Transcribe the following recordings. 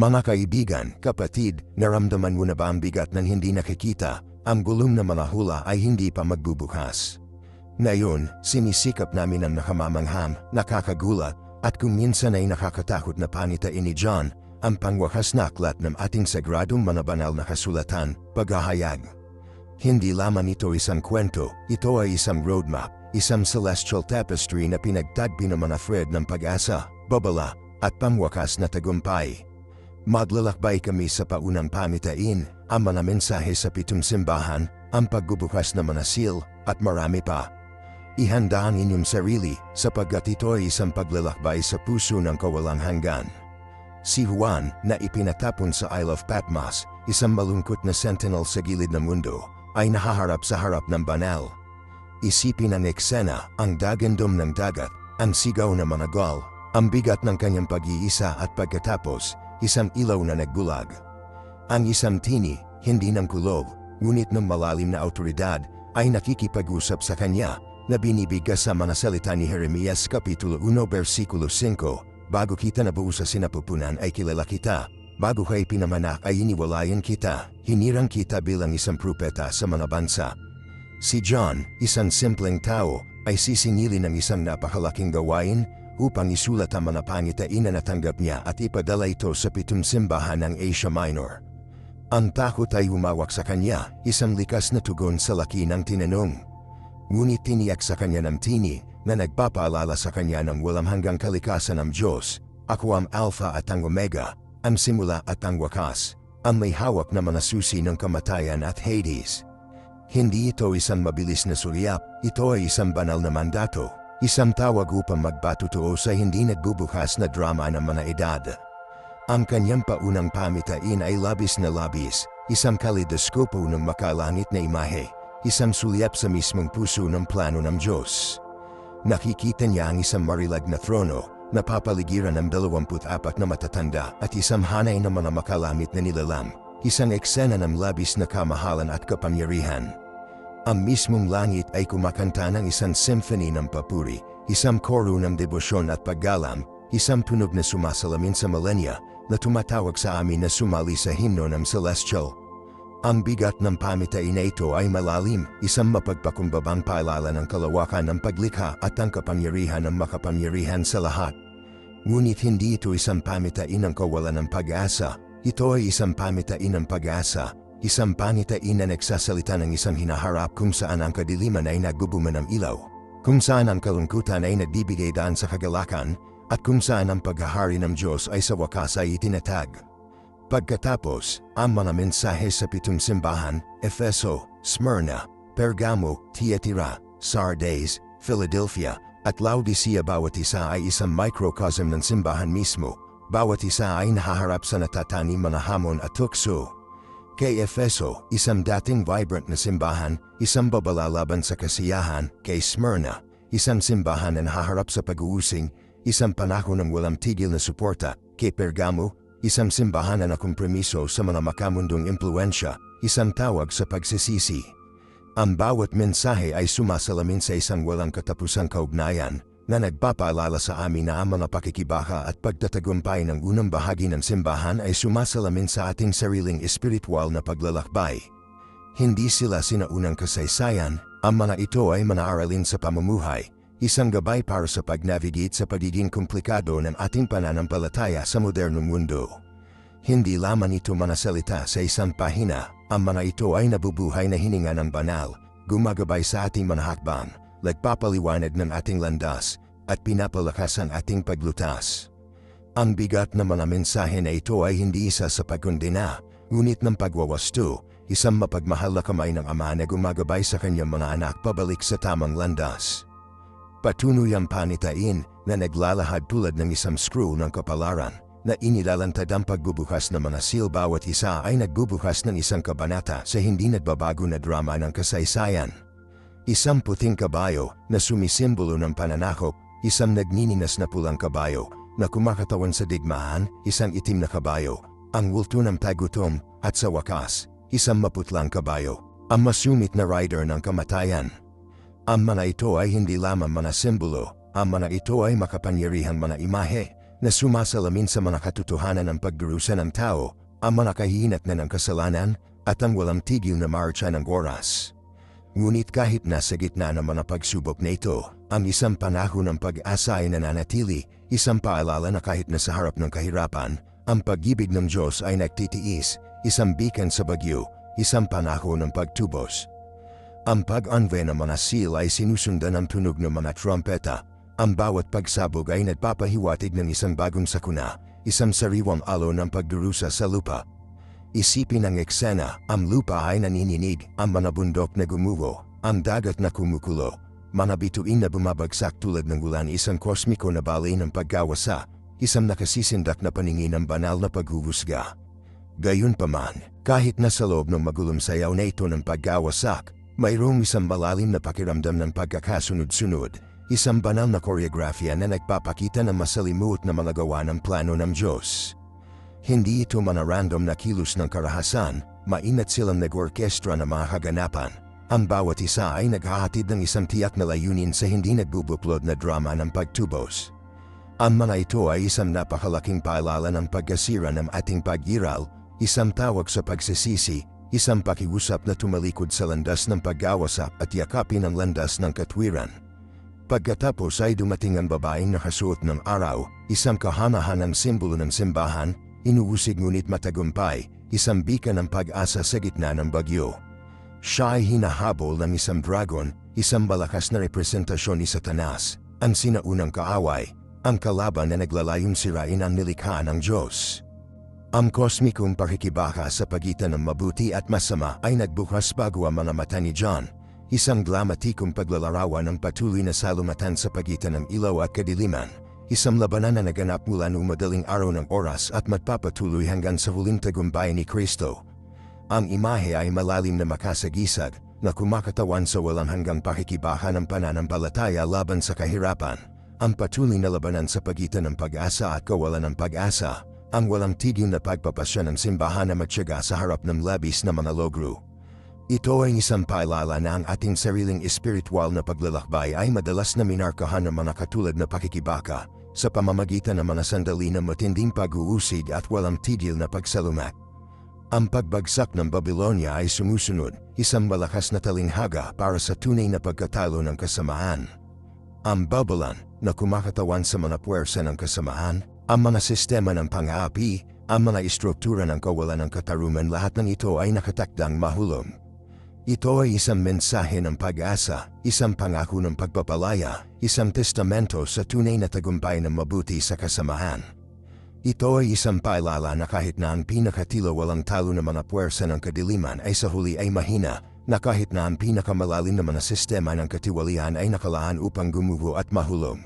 Mga kaibigan, kapatid, naramdaman mo na ba ang bigat ng hindi nakikita? Ang gulong na mga hula ay hindi pa magbubukas. Ngayon, sinisikap namin ang nakamamangham, nakakagulat, at kung minsan ay nakakatakot na panitain ni John, ang pangwakas na aklat ng ating sagradong mga banal na kasulatan, paghahayag. Hindi lamang ito isang kwento, ito ay isang roadmap, isang celestial tapestry na pinagtagpi ng mga thread ng pag-asa, babala, at pangwakas na tagumpay. Maglalakbay kami sa paunang pamitain, ang mga mensahe sa 7 simbahan, ang pagbubukas ng mga seal, at marami pa. Ihanda ang inyong sarili, sapagkat ito ay isang paglalakbay sa puso ng kawalang hanggan. Si Juan, na ipinatapon sa Isle of Patmos, isang malungkot na sentinel sa gilid ng mundo, ay nahaharap sa harap ng banal. Isipin ang eksena, ang dagandom ng dagat, ang sigaw ng mga gol, ang bigat ng kanyang pag-iisa at pagkatapos, isang ilaw na nagbulag. Ang isang tini, hindi ng kulob, ngunit ng malalim na autoridad, ay nakikipag-usap sa kanya, na binibigay sa mga salita ni Jeremias Kapitulo 1 versikulo 5, bago kita nabuo sa sinapupunan ay kilala kita, bago kay pinamanak ay iniwalayan kita, hinirang kita bilang isang propeta sa mga bansa. Si John, isang simpleng tao, ay sisingilin ng isang napakalaking gawain, upang isulat ang mga pangitain na natanggap niya at ipadala ito sa 7 simbahan ng Asia Minor. Ang takot ay humawak sa kanya, isang likas na tugon sa laki ng tinanong. Ngunit tiniyak sa kanya ng tini, na nagpapaalala sa kanya ng walang hanggang kalikasan ng Diyos, ako ang Alpha at ang Omega, ang simula at ang wakas, ang may hawak na mga susi ng kamatayan at Hades. Hindi ito isang mabilis na sulyap, ito ay isang banal na mandato. Isang tawag upang magpatutuo sa hindi nagbubukas na drama ng mga edad. Ang kanyang paunang pamitain ay labis na labis, isang kaleidoskopo ng makalangit na imahe, isang sulyap sa mismong puso ng plano ng Diyos. Nakikita niya ang isang marilag na trono, na papaligiran ng 24 na matatanda at isang hanay ng mga makalamit na nilalang, isang eksena ng labis na kamahalan at kapangyarihan. Ang mismong langit ay kumakanta ng isang symphony ng papuri, isang koro ng debosyon at paggalang, isang tunog na sumasalamin sa milenya, na tumatawag sa amin na sumali sa himno ng celestial. Ang bigat ng pamitain na ito ay malalim, isang mapagpakumbabang paalala ng kalawakan ng paglikha at ang kapangyarihan ng makapangyarihan sa lahat. Ngunit hindi ito isang pamitain ng kawalan ng pag-asa, ito ay isang pamitain ng pag-asa. Isang panitain na nagsasalita ng isang hinaharap kung saan ang kadiliman ay nagbubuman ng ilaw, kung saan ang kalungkutan ay nagbibigay daan sa kagalakan, at kung saan ang paghahari ng Diyos ay sa wakas ay itinatag. Pagkatapos, ang mga mensahe sa 7 simbahan, Efeso, Smyrna, Pergamo, Thyatira, Sardes, Philadelphia, at Laodicea, bawat isa ay isang microcosm ng simbahan mismo, bawat isa ay nahaharap sa natatanim mga hamon at tukso. Kay Efeso, isang dating vibrant na simbahan, isang babala laban sa kasiyahan. Kay Smyrna, isang simbahan na nahaharap sa pag-uusing, isang panahon ng walang tigil na suporta. Kay Pergamo, isang simbahan na nakompromiso sa mga makamundong impluensya, isang tawag sa pagsisisi. Ang bawat mensahe ay sumasalamin sa isang walang katapusang kaugnayan, na nagpapaalala sa amin na ang mga pakikibaka at pagtatagumpay ng unang bahagi ng simbahan ay sumasalamin sa ating sariling espiritual na paglalakbay. Hindi sila sinaunang kasaysayan, ang mga ito ay mga aralin sa pamumuhay, isang gabay para sa pag-navigate sa pagiging komplikado ng ating pananampalataya sa modernong mundo. Hindi lamang ito mga salita sa isang pahina, ang mga ito ay nabubuhay na hininga ng banal, gumagabay sa ating mga hakbang, nagpapaliwanag ng ating landas, at pinapalakas ang ating paglutas. Ang bigat ng mga mensahe na ito ay hindi isa sa pagkondena, ngunit ng pagwawasto, isang mapagmahal na kamay ng Ama na gumagabay sa kanyang mga anak pabalik sa tamang landas. Patuloy ang panitain na naglalahad tulad ng isang screw ng kapalaran, na inilalantad ang pagbubukas ng mga seal, bawat isa ay nagbubukas ng isang kabanata sa hindi nagbabago na drama ng kasaysayan. Isang puting kabayo na sumisimbolo ng pananakop, isang nagnininas na pulang kabayo na kumakatawan sa digmaan, isang itim na kabayo, ang wulto ng tagutom, at sa wakas, isang maputlang kabayo, ang masungit na rider ng kamatayan. Ang mga ito ay hindi lamang mga simbolo, ang mga ito ay makapangyarihang mga imahe, na sumasalamin sa mga katotohanan ng pagdurusa ng tao, ang mga kahihinat na ng kasalanan, at ang walang tigil na marcha ng oras. Ngunit kahit nasa gitna ng mga pagsubok na ito, ang isang panahon ng pag-asa ay nananatili, isang paalala na kahit nasa harap ng kahirapan, ang pag-ibig ng Diyos ay nagtitiis, isang beacon sa bagyo, isang panahon ng pagtubos. Ang pag-unveil ng mga seal ay sinusundan ng tunog ng mga trompeta. Ang bawat pagsabog ay nagpapahiwatig ng isang bagong sakuna, isang sariwang alon ng pagdurusa sa lupa. Isipin ang eksena, ang lupa ay nanininig, ang mga bundok na gumuho, ang dagat na kumukulo, mga bituin na bumabagsak tulad ng ulan, isang kosmiko na bali ng pagkawasa, isang nakasisindak na paningin ng banal na paghuhusga. Gayunpaman, kahit nasa loob ng magulong sayaw na ito ng pagkawasak, mayroong isang malalim na pakiramdam ng pagkakasunod-sunod, isang banal na koreografiya na nagpapakita ng masalimuot na mga gawa ng plano ng Diyos. Hindi ito mga random na kilos ng karahasan, mainat silang nag-orkestra ng mga kaganapan. Ang bawat isa ay naghahatid ng isang tiyak na layunin sa hindi nagbubuklod na drama ng pagtubos. Ang mga ito ay isang napakalaking paalala ng pagkasira ng ating pag-iral, isang tawag sa pagsisisi, isang pakiusap na tumalikod sa landas ng pag-awasap at yakapin ang landas ng katwiran. Pagkatapos ay dumating ang babaeng nakasuot ng araw, isang kahanahanang simbolo ng simbahan, inuusig ngunit matagumpay, isang bika ng pag-asa sa gitna ng bagyo. Siya ay hinahabol ng isang dragon, isang malakas na representasyon ni Satanas, ang sinaunang kaaway, ang kalaban na naglalayong sirain ang nilikha ng Diyos. Ang kosmikong pakikibaka sa pagitan ng mabuti at masama ay nagbukas bago ang mga mata ni John, isang dramatikong paglalarawan ng patuloy na salumatan sa pagitan ng ilaw at kadiliman, isang labanan na naganap mula noong madaling araw ng oras at magpapatuloy hanggang sa huling tagumpay ni Kristo. Ang imahe ay malalim na makasagisag, na kumakatawan sa walang hanggang pakikibaka ng pananampalataya laban sa kahirapan, ang patuloy na labanan sa pagitan ng pag-asa at kawalan ng pag-asa, ang walang tigil na pagpapasya ng simbahan na magtiyaga sa harap ng labis na mga logro. Ito ay isang paalala na ang ating sariling espiritual na paglalakbay ay madalas na minarkahan ng mga katulad na pakikibaka, sa pamamagitan ng mga sandali ng matinding pag-uusig at walang tigil na pagsalumak. Ang pagbagsak ng Babylonia ay sumusunod, isang malakas na talinghaga para sa tunay na pagkatalo ng kasamaan. Ang Babylon, na kumakatawan sa mga puwersa ng kasamaan, ang mga sistema ng pang-aapi, ang mga istruktura ng kawalan ng katarungan, lahat ng ito ay nakatakdang mahulog. Ito ay isang mensahe ng pag-asa, isang pangako ng pagpapalaya, isang testamento sa tunay na tagumpay ng mabuti sa kasamahan. Ito ay isang paalala na kahit na ang pinakatilo walang talo na mga puwersa ng kadiliman ay sa huli ay mahina, na kahit na ang pinakamalalim na mga sistema ng katiwalian ay nakalaan upang gumuho at mahulog.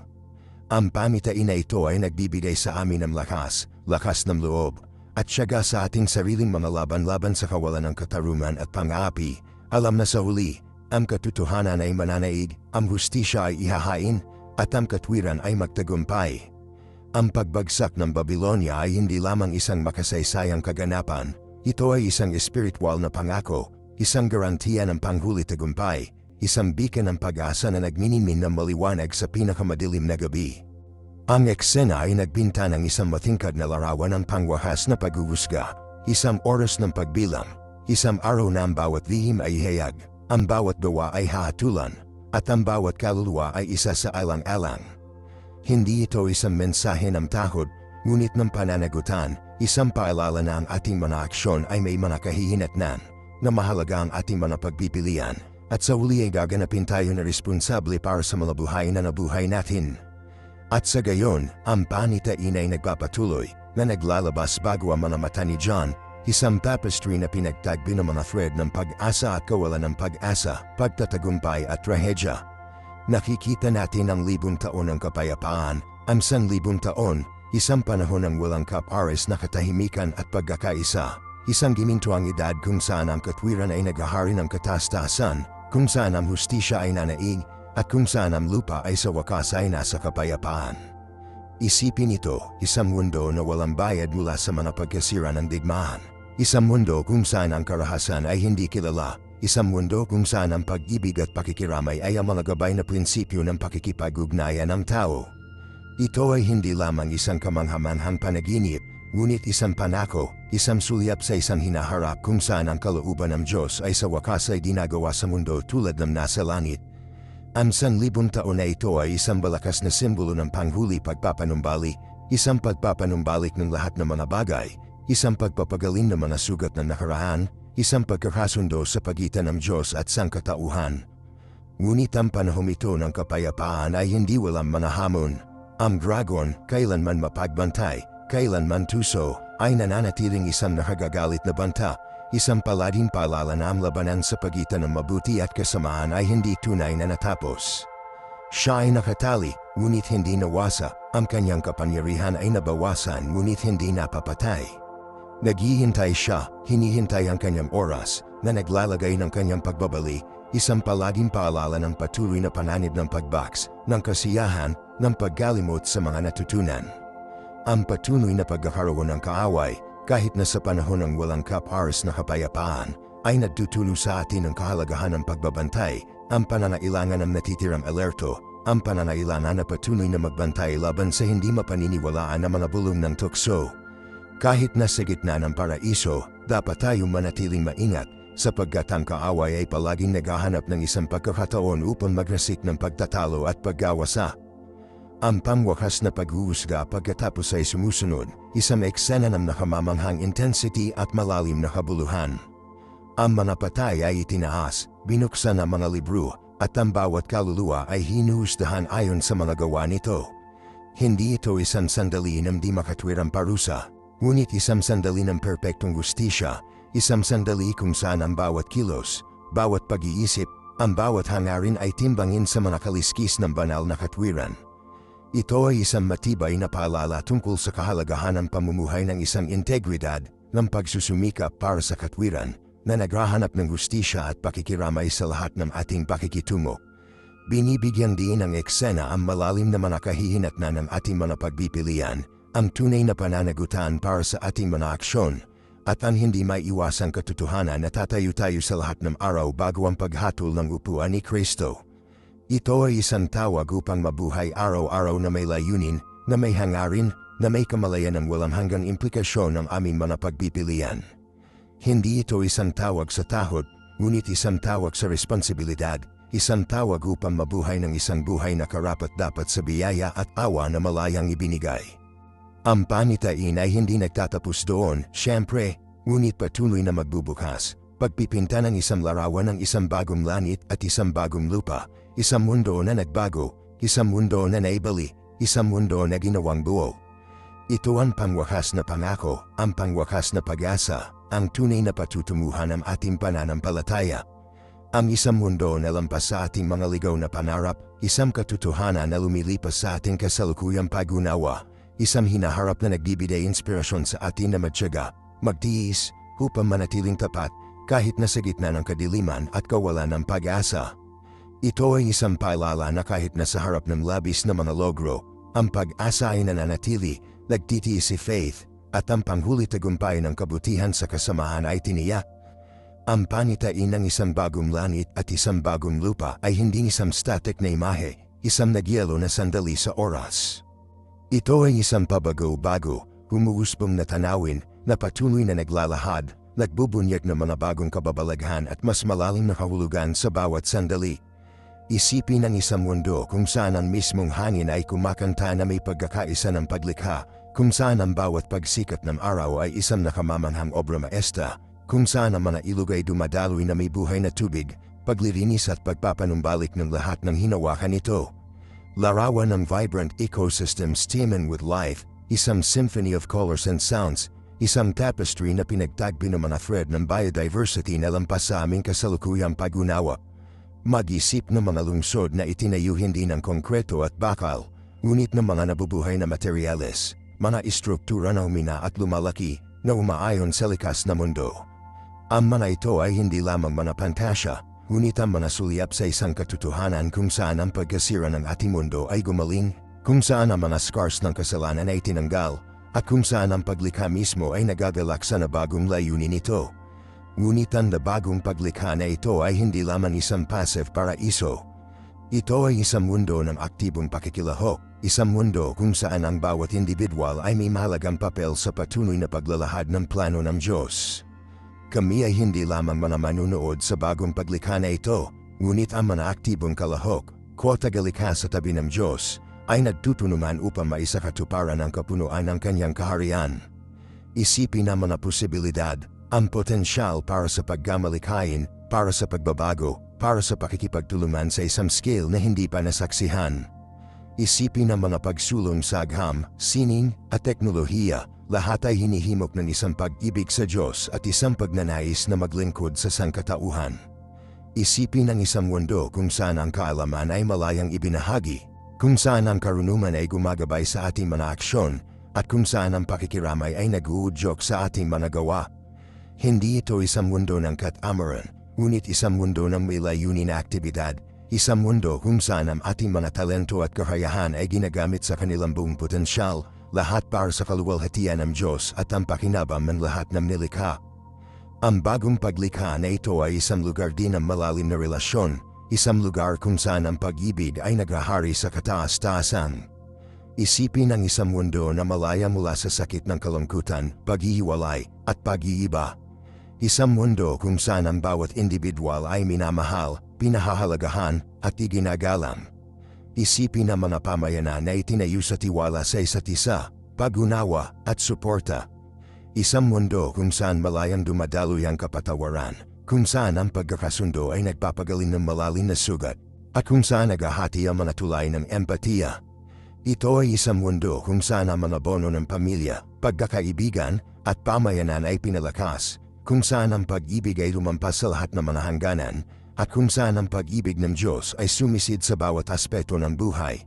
Ang pamitain na ito ay nagbibigay sa amin ng lakas ng loob, at tiyaga sa ating sariling mga laban-laban sa kawalan ng katarungan at pang-aapi. Alam na sa huli, ang katotohanan ay mananaig, ang hustisya ay ihahain, at ang katwiran ay magtagumpay. Ang pagbagsak ng Babylonia ay hindi lamang isang makasaysayang kaganapan, ito ay isang espiritual na pangako, isang garantiya ng panghuli tagumpay, isang bika ng pag-asa na nagminimin ng maliwanag sa pinakamadilim na gabi. Ang eksena ay nagbinta ng isang matingkad na larawan ng pangwahas na paghuhusga, isang oras ng pagbilang, isang araw na ang bawat lihim ay hayag, ang bawat gawa ay hahatulan, at ang bawat kaluluwa ay isa sa alang-alang. Hindi ito isang mensahe ng takot, ngunit ng pananagutan, isang paalala na ang ating mga aksyon ay may mga kahihinatnan, na mahalaga ang ating mga pagpipilian, at sa huli ay gaganapin tayo na responsable para sa mga buhay na nabuhay natin. At sa gayon, ang panitain ay nagpapatuloy, na naglalabas bago ang mga mata ni John, isang tapestry na pinagtagpi ng mga thread ng pag-asa at kawalan ng pag-asa, pagtatagumpay at trahedya. Nakikita natin ang 1,000 taon ng kapayapaan, ang 1,000 taon, isang panahon ng walang kapares na katahimikan at pagkakaisa, isang gimintuang edad kung saan ang katwiran ay naghahari ng katastasan, kung saan ang hustisya ay nanaig, at kung saan ang lupa ay sa wakas ay nasa kapayapaan. Isipin ito, isang mundo na walang bayad mula sa mga pagkasira ng digmaan. Isang mundo kung saan ang karahasan ay hindi kilala, isang mundo kung saan ang pag-ibig at pakikiramay ay ang mga gabay na prinsipyo ng pakikipag-ugnayan ng tao. Ito ay hindi lamang isang kamanghamanhang panaginip, ngunit isang panako, isang sulyap sa isang hinaharap kung saan ang kalooban ng Diyos ay sa wakas ay ginagawa sa mundo tulad ng nasa langit. Ang 1,000 taon na ito ay isang balakas na simbolo ng panghuli pagpapanumbalik, isang pagpapanumbalik ng lahat ng mga bagay, isang pagpapagaling ng mga sugat ng nakaraan, isang pagkakasundo sa pagitan ng Diyos at sangkatauhan. Ngunit ang panahon ito ng kapayapaan ay hindi walang mga hamon. Ang dragon, kailanman mapagbantay, kailanman tuso, ay nananatiling isang nakagagalit na banta, isang palading paalala na ang labanan sa pagitan ng mabuti at kasamaan ay hindi tunay na natapos. Siya ay nakatali, ngunit hindi nawasa, ang kanyang kapangyarihan ay nabawasan ngunit hindi napapatay. Naghihintay siya, hinihintay ang kanyang oras, na naglalagay ng kanyang pagbabalik, isang palaging paalala ng patuloy na pananib ng pagbaks, ng kasiyahan, ng paggalimot sa mga natutunan. Ang patuloy na pagkakaroon ng kaaway, kahit na sa panahon ng walang kapares na kapayapaan, ay nagtutulong sa atin ang kahalagahan ng pagbabantay, ang pananailangan ng natitirang alerto, ang pananailangan na patuloy na magbantay laban sa hindi mapaniniwalaan na mga bulong ng tukso. Kahit nasa gitna ng paraiso, dapat tayong manatiling maingat, sapagkat ang kaaway ay palaging naghahanap ng isang pagkakataon upang magrasik ng pagtatalo at paggawasa. Ang pangwakas na pag-uusga pagkatapos ay sumusunod, isang eksena ng nakamamanghang intensity at malalim na kabuluhan. Ang mga patay ay itinaas, binuksan ang mga libro, at ang bawat kaluluwa ay hinuhusgahan ayon sa mga gawa nito. Hindi ito isang sandali ng di makatwirang parusa, ngunit isang sandali ng perpektong justisya, isang sandali kung saan ang bawat kilos, bawat pag-iisip, ang bawat hangarin ay timbangin sa mga kaliskis ng banal na katwiran. Ito ay isang matibay na paalala tungkol sa kahalagahan ng pamumuhay ng isang integridad, ng pagsusumikap para sa katwiran, na naghahanap ng hustisya at pakikiramay sa lahat ng ating pakikitungo. Binibigyan din ng eksena ang malalim na mga kahihinatnan ng ating mga pagpipilian, ang tunay na pananagutan para sa ating mga aksyon, at ang hindi maiiwasang katotohanan na tatayo tayo sa lahat ng araw bago ang paghatol ng upuan ni Kristo. Ito ay isang tawag upang mabuhay araw-araw na may layunin, na may hangarin, na may kamalayan ng walang hanggang implikasyon ng aming mga pagpipilian. Hindi ito isang tawag sa tahod, ngunit isang tawag sa responsibilidad, isang tawag upang mabuhay ng isang buhay na karapat-dapat sa biyaya at awa na malayang ibinigay. Ang panitain ay hindi nagtatapos doon, siyempre, ngunit patuloy na magbubukas, pagpipinta ng isang larawan ng isang bagong langit at isang bagong lupa, isang mundo na nagbago, isang mundo na naibali, isang mundo na ginawang buo. Ito ang pangwakas na pangako, ang pangwakas na pag-asa, ang tunay na patutunguhan ng ating pananampalataya. Ang isang mundo na lampas sa ating mga ligaw na panarap, isang katotohanan na lumilipas sa ating kasalukuyang pag-unawa, isang hinaharap na nagbibigay inspirasyon sa atin na magtiyaga, magtiis, upang manatiling tapat, kahit nasa gitna ng kadiliman at kawalan ng pag-asa. Ito ay isang paalala na kahit nasa harap ng labis na mga logro, ang pag-asa ay nananatili, nagtitiis si faith, at ang panghuli tagumpay ng kabutihan sa kasamaan ay tiniyak. Ang panitain ng isang bagong langit at isang bagong lupa ay hindi isang static na imahe, isang nagyelo na sandali sa oras. Ito ay isang pabago-bago, humuhusbong na tanawin, na patuloy na naglalahad, nagbubunyag ng mga bagong kababalaghan at mas malalim na kahulugan sa bawat sandali. Isipin ang isang mundo kung saan ang mismong hangin ay kumakanta na may pagkakaisa ng paglikha, kung saan ang bawat pagsikat ng araw ay isang nakamamanghang obra maestra, kung saan ang mga ilog ay dumadaloy na may buhay na tubig, paglilinis at pagpapanumbalik ng lahat ng hinawakan nito. Larawan ng vibrant ecosystems teeming with life, isang symphony of colors and sounds, isang tapestry na pinagtagpi ng mga thread ng biodiversity na lampas sa aming kasalukuyang pag-unawa. Mag-isip ng mga lungsod na itinayo hindi ng konkreto at bakal, ngunit ng mga nabubuhay na materyales, mga istruktura na humina at lumalaki, na umaayon sa likas na mundo. Ang mga ito ay hindi lamang mga pantasya, ngunit ang mga sulyap sa isang katotohanan kung saan ang pagkasira ng ating mundo ay gumaling, kung saan ang mga scars ng kasalanan ay tinanggal, at kung saan ang paglikha mismo ay nagagalak sa nabagong layunin nito. Ngunit ang bagong paglikha na ito ay hindi lamang isang passive paraiso. Ito ay isang mundo ng aktibong pakikilaho, Isang mundo kung saan ang bawat individual ay may mahalagang papel sa patuloy na paglalahad ng plano ng Diyos. Kami ay hindi lamang mga manunood sa bagong paglikha na ito, ngunit ang mga aktibong kalahok, tagalikha sa tabi ng Diyos, ay nagtutulungan upang maisakatuparan ang kapunuan ng kanyang kaharian. Isipin ang mga posibilidad, ang potensyal para sa pagkamalikhain, para sa pagbabago, para sa pakikipagtulungan sa isang scale na hindi pa nasaksihan. Isipin ang mga pagsulong sa agham, sining, at teknolohiya, lahat ay hinihimok ng isang pag-ibig sa Diyos at isang pagnanais na maglingkod sa sangkatauhan. Isipin ang isang mundo kung saan ang kaalaman ay malayang ibinahagi, kung saan ang karunungan ay gumagabay sa ating mga aksyon, at kung saan ang pakikiramay ay nag-uudyok sa ating mga gawa. Hindi ito isang mundo ng katamaran, ngunit isang mundo ng may layunin na aktibidad, isang mundo kung saan ang ating mga talento at kakayahan ay ginagamit sa kanilang buong potensyal, lahat para sa kaluwalhatian ng Diyos at ang pakinabang ng lahat ng nilikha. Ang bagong paglikha na ito ay isang lugar din ng malalim na relasyon, isang lugar kung saan ang pag-ibig ay naghahari sa kataas-taasan. Isipin ang isang mundo na malaya mula sa sakit ng kalungkutan, paghihiwalay, at pag-iiba. Isang mundo kung saan ang bawat individual ay minamahal, pinahahalagahan, at iginagalang. Isipin ang mga pamayanan na itinayo sa tiwala sa isa't isa, pag-unawa, at suporta. Isang mundo kung saan malayang dumadaloy ang kapatawaran, kung saan ang pagkakasundo ay nagpapagaling ng malalim na sugat, at kung saan naghahati ang mga tulay ng empatiya. Ito ay isang mundo kung saan ang mga bono ng pamilya, pagkakaibigan, at pamayanan ay pinalakas, kung saan ang pag-ibig ay lumampas sa lahat ng mga hangganan, at kung saan ang pag-ibig ng Diyos ay sumisid sa bawat aspeto ng buhay.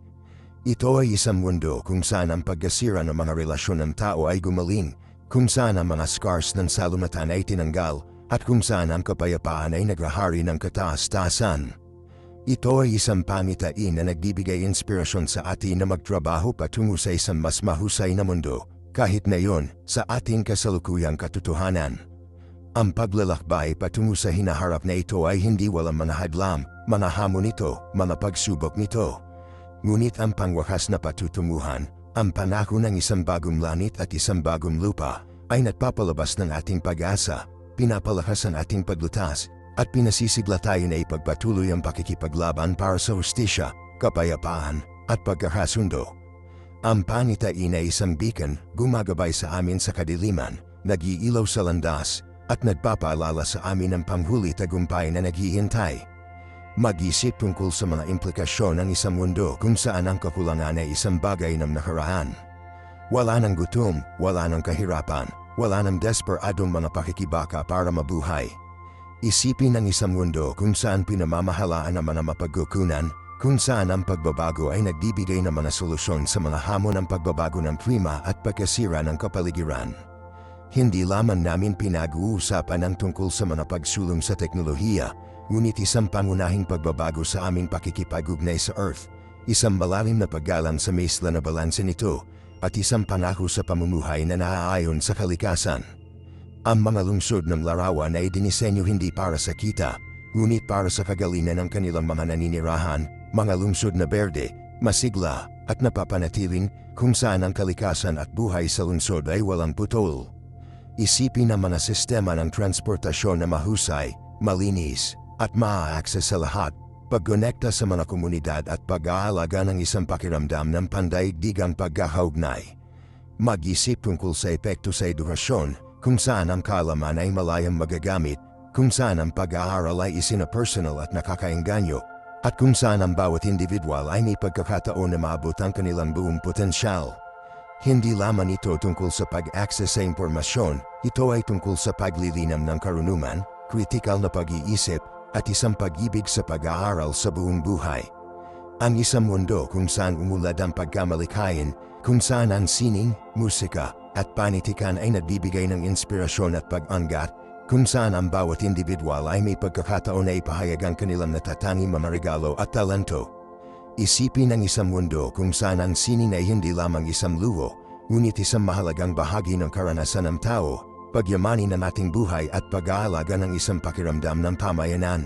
Ito ay isang mundo kung saan ang pagkasira ng mga relasyon ng tao ay gumaling, kung saan ang mga scars ng salumatan ay tinanggal, at kung saan ang kapayapaan ay naghahari ng kataas-taasan. Ito ay isang pangitain na nagbibigay inspirasyon sa atin na magtrabaho patungo sa isang mas mahusay na mundo, kahit ngayon, sa ating kasalukuyang katotohanan. Ang paglalakbay patungo sa hinaharap na ito ay hindi walang mga hadlang, mga hamon nito, mga pagsubok nito. Ngunit ang pangwakas na patutunguhan, ang panahon ng isang bagong langit at isang bagong lupa, ay nagpapalabas ng ating pag-asa, pinapalakas ang ating paglutas, at pinasisigla tayo na ipagpatuloy ang pakikipaglaban para sa hustisya, kapayapaan, at pagkakasundo. Ang pangitain ay isang beacon, gumagabay sa amin sa kadiliman, nag-iilaw sa landas, at nagpapaalala sa amin ng panghuli tagumpay na naghihintay. Mag-isip tungkol sa mga implikasyon ng isang mundo kung saan ang kakulangan ay isang bagay ng nakaraan. Wala ng gutom, wala ng kahirapan, wala ng desperadong mga pakikibaka para mabuhay. Isipin ang isang mundo kung saan pinamamahalaan ang mga mapagkukunan, kung saan ang pagbabago ay nagbibigay ng mga solusyon sa mga hamon ng pagbabago ng klima at pagkasira ng kapaligiran. Hindi lamang namin pinag-uusapan ang tungkol sa mga pagsulong sa teknolohiya, ngunit isang pangunahing pagbabago sa aming pakikipag-ugnay sa Earth, isang malalim na paggalang sa misla na balanse nito, at isang pangako sa pamumuhay na naaayon sa kalikasan. Ang mga lungsod ng larawan ay dinisenyo hindi para sa kita, ngunit para sa kagalingan ng kanilang mga naninirahan, mga lungsod na berde, masigla, at napapanatiling, kung saan ang kalikasan at buhay sa lungsod ay walang putol. Isipin ang mga sistema ng transportasyon na mahusay, malinis, at maa-access sa lahat, pagkonekta sa mga komunidad at pag-aalaga ng isang pakiramdam ng pandaigdigang pagkakaugnay. Mag-isip tungkol sa epekto sa edukasyon, kung saan ang kaalaman ay malayang magagamit, kung saan ang pag-aaral ay isinapersonal at nakakaengganyo, at kung saan ang bawat individual ay may pagkakataon na maabot ang kanilang buong potensyal. Hindi lamang ito tungkol sa pag-access sa impormasyon, ito ay tungkol sa paglilinam ng karunungan, kritikal na pag-iisip, at isang pag-ibig sa pag-aaral sa buong buhay. Ang isang mundo kung saan umulad ang pagkamalikhain, kung saan ang sining, musika, at panitikan ay nagbibigay ng inspirasyon at pag-angat, kung saan ang bawat individual ay may pagkakataon na ipahayag ang kanilang natatanging mga regalo at talento. Isipin ang isang mundo kung saan ang sining ay hindi lamang isang luho, ngunit isang mahalagang bahagi ng karanasan ng tao, pagyamanin ang ating buhay at pag-aalaga ng isang pakiramdam ng pamayanan.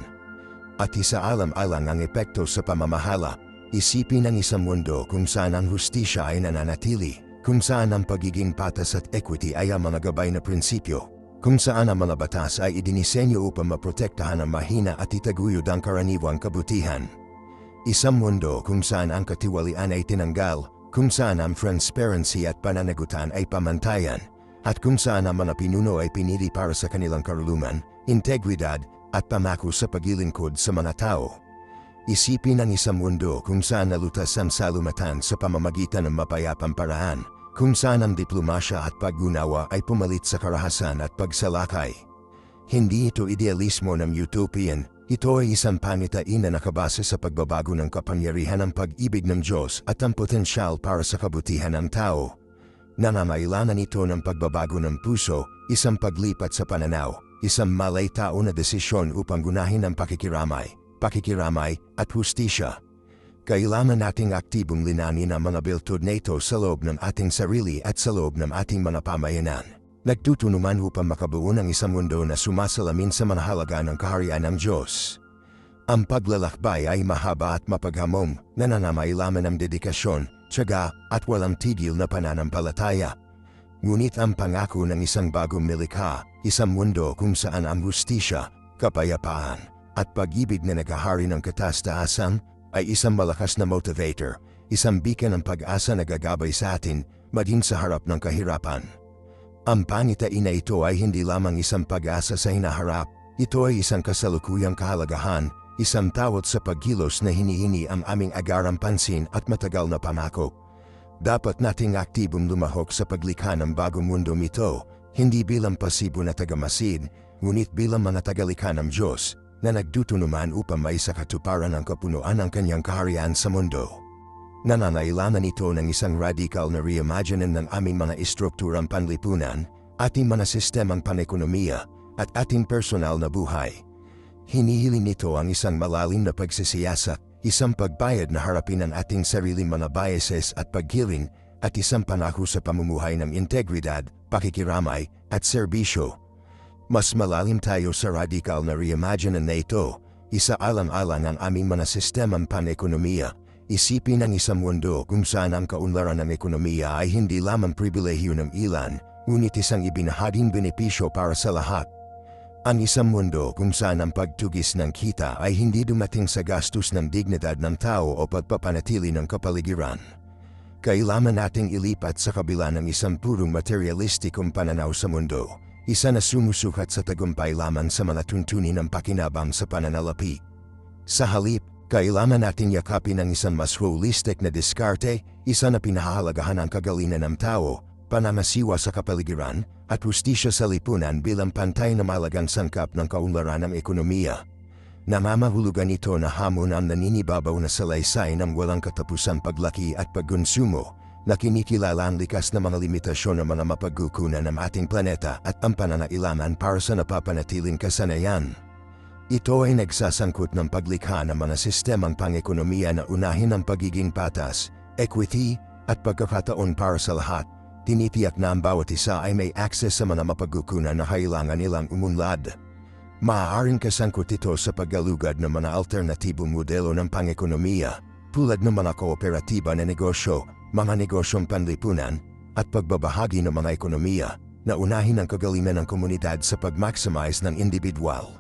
At isaalam-alang ang epekto sa pamamahala, Isipin ang isang mundo kung saan ang hustisya ay nananatili, kung saan ang pagiging patas at equity ay ang mga gabay na prinsipyo, kung saan ang mga batas ay idinisenyo upang maprotektahan ang mahina at itaguyod ang karaniwang kabutihan. Isang mundo kung saan ang katiwalian ay tinanggal, kung saan ang transparency at pananagutan ay pamantayan, at kung saan ang mga pinuno ay pinili para sa kanilang karunungan, integridad, at pamako sa paglilingkod sa mga tao. Isipin ang isang mundo kung saan nalutas ang salumatan sa pamamagitan ng mapayapang paraan, kung saan ang diplomasya at pag-unawa ay pumalit sa karahasan at pagsalakay. Hindi ito idealismo ng utopian, ito ay isang pangitain na nakabase sa pagbabago ng kapangyarihan ng pag-ibig ng Diyos at ang potensyal para sa kabutihan ng tao. Nangangailangan ito ng pagbabago ng puso, isang paglipat sa pananaw, isang malay tao na desisyon upang gunahin ang pakikiramay at hustisya. Kailangan nating aktibong linanin ang mga biltod na ito sa loob ng ating sarili at sa loob ng ating mga pamayanan. Nagtutunuman upang makabuo ng isang mundo na sumasalamin sa mga halaga ng kaharian ng Diyos. Ang paglalakbay ay mahaba at mapaghamong, nananamailaman ng dedikasyon, tiyaga, at walang tigil na pananampalataya. Ngunit ang pangako ng isang bagong nilikha, isang mundo kung saan ang hustisya, kapayapaan, at pag-ibig na naghahari ng kataastasan ay isang malakas na motivator, isang beacon ng pag-asa na gagabay sa atin maging sa harap ng kahirapan. Ang pangitain na ito ay hindi lamang isang pag-asa sa hinaharap, ito ay isang kasalukuyang kahalagahan, isang tawag sa pagkilos na hinihingi ang aming agarang pansin at matagal na pangako. Dapat nating aktibong lumahok sa paglikha ng bagong mundo mito, hindi bilang pasibo na tagamasid, ngunit bilang mga tagalikha ng Diyos, na nagtutunuman upang maisakatuparan ang kapunuan ng kanyang kaharian sa mundo. Nangangailangan ito ng isang radical na reimagining ng aming mga istrukturang panlipunan, ating mga sistemang panekonomiya, at ating personal na buhay. Hinihiling nito ang isang malalim na pagsisiyasat, isang pagbayad na harapin ang ating sariling mga biases at paggiling, at isang pangako sa pamumuhay ng integridad, pakikiramay, at serbisyo. Mas malalim tayo sa radical na reimagining na ito, isaalang-alang ang aming mga sistemang panekonomiya. Isipin ang isang mundo kung saan ang kaunlaran ng ekonomiya ay hindi lamang pribilehyo ng ilan, ngunit isang ibinahaging benepisyo para sa lahat. Ang isang mundo kung saan ang pagtugis ng kita ay hindi dumating sa gastos ng dignidad ng tao o pagpapanatili ng kapaligiran. Kailangan nating ilipat sa kabila ng isang purong materialistikong pananaw sa mundo, isa na sumusukat sa tagumpay lamang sa mga tuntunin ng pakinabang sa pananalapi. Sa halip, kailangan natin yakapin ang isang mas holistic na diskarte, isa na pinahahalagahan ang kagalingan ng tao, panamasiwa sa kapaligiran, at hustisya sa lipunan bilang pantay na malagang sangkap ng kaunlaran ng ekonomiya. Namamahulugan ito na hamon ang naninibabaw na salaysay ng walang katapusang paglaki at pagkonsumo, na kinikilala ang likas na mga limitasyon ng mga mapagkukunan ng ating planeta at ang pananailangan para sa napapanatiling kasanayan. Ito ay nagsasangkot ng paglikha ng mga sistemang pang-ekonomiya na unahin ang pagiging patas, equity, at pagkakataon para sa lahat. Tinitiyak na ang bawat isa ay may access sa mga mapagkukunan na kailangan nilang umunlad. Maaaring kasangkot ito sa paggalugad ng mga alternatibong modelo ng pang-ekonomiya, tulad ng mga kooperatiba na negosyo, mga negosyong panlipunan, at pagbabahagi ng mga ekonomiya, na unahin ang kagalingan ng komunidad sa pag-maximize ng individual.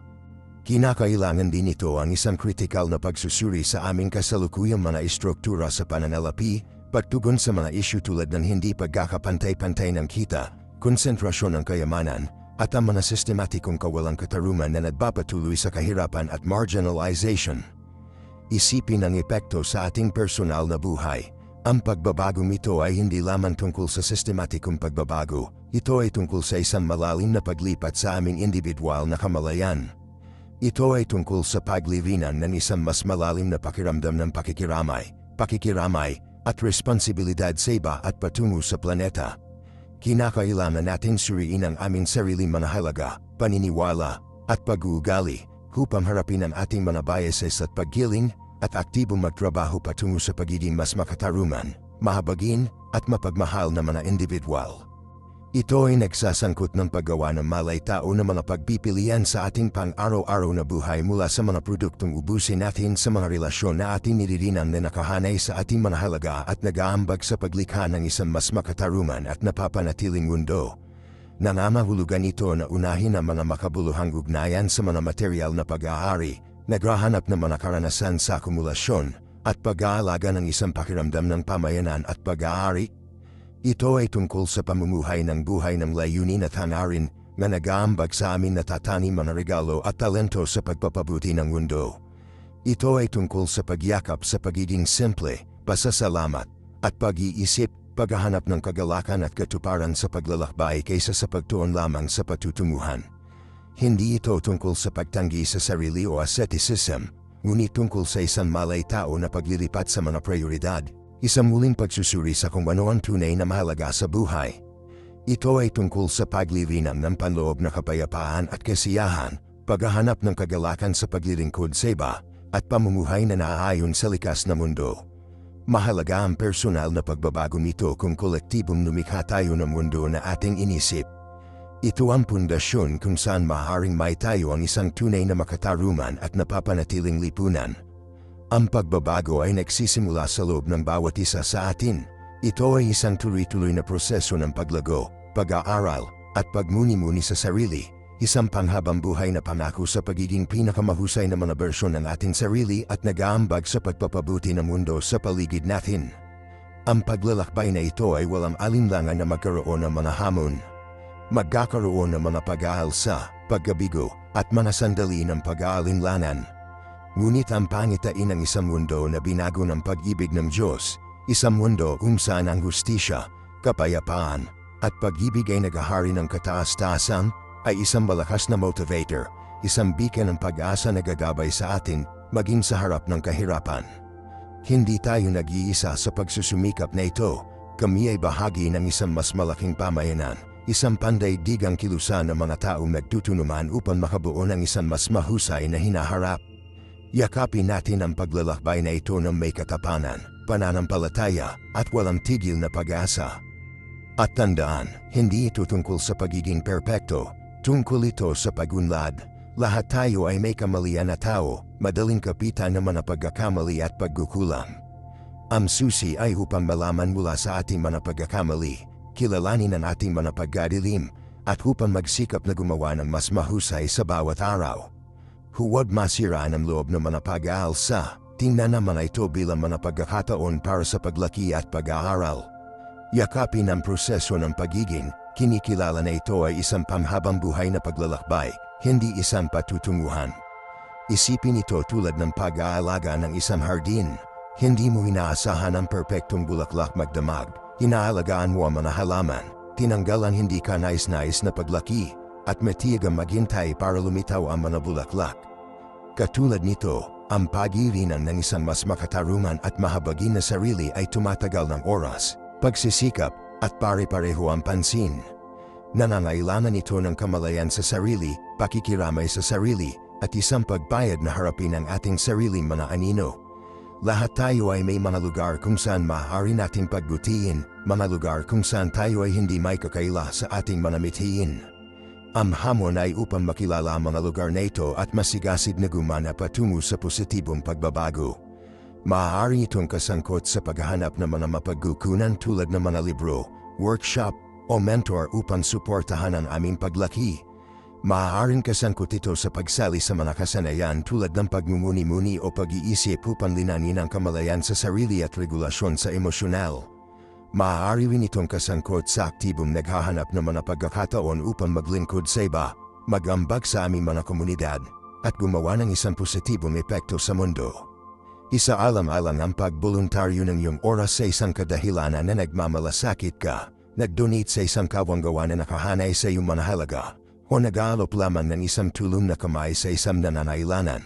Kinakailangan din ito ang isang kritikal na pagsusuri sa aming kasalukuyang mga istruktura sa pananalapi, pagtugon sa mga isyu tulad ng hindi pagkakapantay-pantay ng kita, konsentrasyon ng kayamanan, at ang mga sistematikong kawalang katarungan na nagpapatuloy sa kahirapan at marginalization. Isipin ang epekto sa ating personal na buhay. Ang pagbabagong ito ay hindi lamang tungkol sa sistematikong pagbabago, ito ay tungkol sa isang malalim na paglipat sa aming individual na kamalayan. Ito ay tungkol sa paglilinan ng isang mas malalim na pakiramdam ng pakikiramay, at responsibilidad sa iba at patungo sa planeta. Kinakailangan natin suriin ang aming sariling mga halaga, paniniwala, at pag-uugali, upang harapin ang ating mga biases at paggiling, at aktibong magtrabaho patungo sa pagiging mas makatarungan, mahabagin, at mapagmahal na mga individual. Ito ay nagsasangkot ng paggawa ng malay-tao na mga pagpipilian sa ating pang-araw-araw na buhay mula sa mga produktong ubusin natin sa mga relasyon na ating nililinan na nakahanay sa ating mga halaga at nag-aambag sa paglikha ng isang mas makataruman at napapanatiling mundo. Nangangahulugan ito na unahin ang mga makabuluhang ugnayan sa mga material na pag-aari, naghahanap ng mga karanasan sa akumulasyon, at pag-aalaga ng isang pakiramdam ng pamayanan at pag-aari. Ito ay tungkol sa pamumuhay ng buhay ng layunin at hangarin na nag-aambag sa amin na tatanim mga regalo at talento sa pagpapabuti ng mundo. Ito ay tungkol sa pagyakap sa pagiging simple, pasasalamat, at pag-iisip, paghahanap ng kagalakan at katuparan sa paglalakbay kaysa sa pagtuon lamang sa patutunguhan. Hindi ito tungkol sa pagtanggi sa sarili o asceticism, ngunit tungkol sa isang malay-tao na paglilipat sa mga prioridad. Isang muling pagsusuri sa kung ano ang tunay na mahalaga sa buhay. Ito ay tungkol sa paglilinan ng panloob na kapayapaan at kasiyahan, paghahanap ng kagalakan sa paglilingkod sa iba, at pamumuhay na naaayon sa likas na mundo. Mahalaga ang personal na pagbabago nito kung kolektibong lumikha tayo ng mundo na ating inisip. Ito ang pundasyon kung saan maaaring maitayo ang isang tunay na makataruman at napapanatiling lipunan. Ang pagbabago ay nagsisimula sa loob ng bawat isa sa atin. Ito ay isang tuloy-tuloy na proseso ng paglago, pag-aaral, at pagmuni-muni sa sarili, isang panghabang buhay na pangako sa pagiging pinakamahusay na mga bersyon ng ating sarili at nag-aambag sa pagpapabuti ng mundo sa paligid natin. Ang paglalakbay na ito ay walang alinlangan na magkaroon ng mga hamon. Magkakaroon ng mga pag-aalsa, pagkabigo, at mga sandali ng pag-aalinlanan. Ngunit ang pangitain ng isang mundo na binago ng pag-ibig ng Diyos, isang mundo kung saan ang hustisya, kapayapaan, at pag-ibig ay naghahari ng kataas-taasan, ay isang malakas na motivator, isang beacon ng pag-asa na gagabay sa atin, maging sa harap ng kahirapan. Hindi tayo nag-iisa sa pagsusumikap na ito, kami ay bahagi ng isang mas malaking pamayanan, isang pandaigdigang kilusan ng mga taong nagtutunuman upang makabuo ng isang mas mahusay na hinaharap. Yakapin natin ang paglalakbay na ito ng may katapanan, pananampalataya, at walang tigil na pag-asa. At tandaan, hindi ito tungkol sa pagiging perpekto, tungkol ito sa pagunlad. Lahat tayo ay may kamalian na tao, madaling kapitan ng mga pagkakamali at pagkukulang. Ang susi ay upang malaman mula sa ating mga pagkakamali, kilalanin ang ating mga pagkadilim, at upang magsikap na gumawa ng mas mahusay sa bawat araw. Huwag masiraan ang loob ng mga pag-aalsa, tingnan naman ito bilang mga pagkakataon para sa paglaki at pag-aaral. Yakapin ang proseso ng pagiging, kinikilala na ito ay isang panghabang buhay na paglalakbay, hindi isang patutunguhan. Isipin ito tulad ng pag-aalaga ng isang hardin. Hindi mo inaasahan ang perpektong bulaklak magdamag, inaalagaan mo ang mga halaman, tinanggal ang hindi ka nais-nais na paglaki, at matiyagang maghintay para lumitaw ang mga bulaklak. Katulad nito, ang pag-irinan ng isang mas makataruman at mahabagin na sarili ay tumatagal ng oras, pagsisikap, at pare-pareho ang pansin. Nangangailangan ito ng kamalayan sa sarili, pakikiramay sa sarili, at isang pagbayad na harapin ang ating sariling mga anino. Lahat tayo ay may mga lugar kung saan maaari nating pagbutiin, mga lugar kung saan tayo ay hindi may kakaila sa ating mga mithiin. Ang hamon ay upang makilala ang mga lugar na ito at masigasig na gumana patungo sa positibong pagbabago. Maaari itong kasangkot sa paghahanap ng mga mapagkukunan tulad ng mga libro, workshop, o mentor upang suportahan ang aming paglaki. Maaaring kasangkot ito sa pagsali sa mga kasanayan tulad ng pagmumuni-muni o pag-iisip upang linanin ang kamalayan sa sarili at regulasyon sa emosyonal. Maaari rin itong kasangkot sa aktibong naghahanap ng mga pagkakataon upang maglingkod sa iba, mag-ambag sa aming mga komunidad, at gumawa ng isang positibong epekto sa mundo. Isaalang-alang ang pagboluntaryo ng iyong oras sa isang kadahilanan na nagmamalasakit ka, nag-donate sa isang kawanggawa na nakahanay sa iyong mga halaga, o nag-aalok lamang ng isang tulong na kamay sa isang nananailanan.